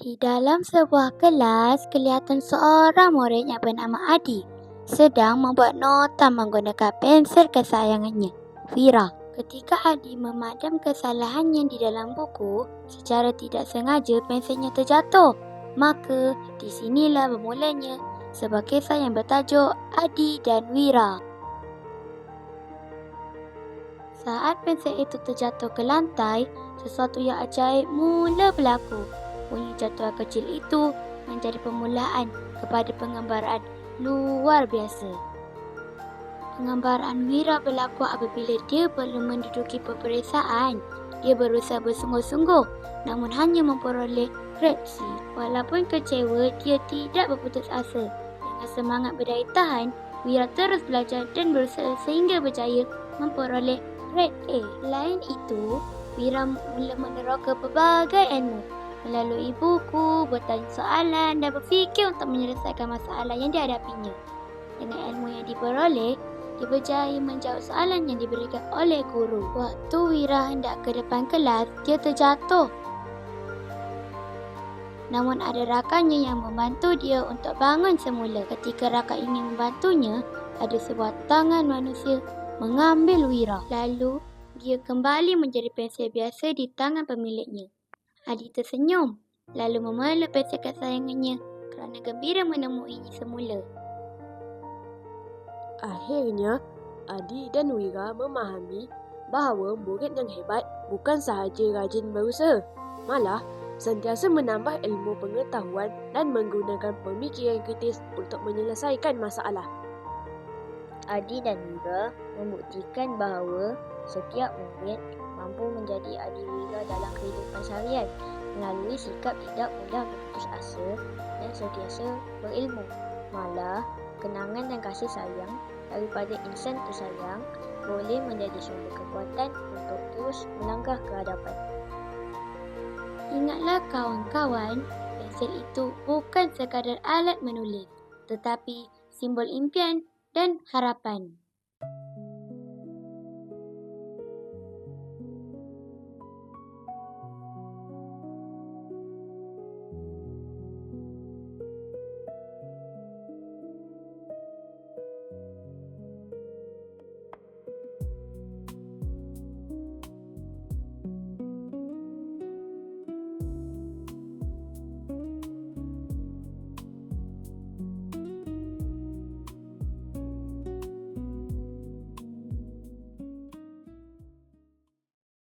Di dalam sebuah kelas, kelihatan seorang murid yang bernama Adi sedang membuat nota menggunakan pensel kesayangannya, Wira. Ketika Adi memadam kesalahannya di dalam buku, secara tidak sengaja pensilnya terjatuh. Maka, di sinilah bermulanya sebuah kisah yang bertajuk Adi dan Wira. Saat pensel itu terjatuh ke lantai, sesuatu yang ajaib mula berlaku. Bunyi jatuhan kecil itu menjadi permulaan kepada penggambaran luar biasa. Penggambaran Wira berlaku apabila dia belum menduduki peperiksaan. Dia berusaha bersungguh-sungguh namun hanya memperoleh grade C. Walaupun kecewa, dia tidak berputus asa. Dengan semangat berdaya tahan, Wira terus belajar dan berusaha sehingga berjaya memperoleh grade A. Selain itu, Wira mula meneroka pelbagai ilmu melalui buku, bertanya soalan dan berfikir untuk menyelesaikan masalah yang dihadapinya. Dengan ilmu yang diperoleh, dia berjaya menjawab soalan yang diberikan oleh guru. Waktu Wira hendak ke depan kelas, dia terjatuh. Namun ada rakannya yang membantu dia untuk bangun semula. Ketika rakan ingin membantunya, ada sebuah tangan manusia mengambil Wira. Lalu, dia kembali menjadi pensel biasa di tangan pemiliknya. Adi tersenyum, lalu memeluk pensel kesayangannya kerana gembira menemuinya semula. Akhirnya, Adi dan Wira memahami bahawa murid yang hebat bukan sahaja rajin berusaha, malah sentiasa menambah ilmu pengetahuan dan menggunakan pemikiran kritis untuk menyelesaikan masalah. Adi dan Wira membuktikan bahawa setiap murid mampu menjadi Adi Wira dalam kehidupan seharian melalui sikap tidak mudah berputus asa dan sentiasa berilmu. Malah, kenangan dan kasih sayang daripada insan tersayang boleh menjadi sumber kekuatan untuk terus melangkah ke hadapan. Ingatlah kawan-kawan, pensel itu bukan sekadar alat menulis, tetapi simbol impian dan harapan.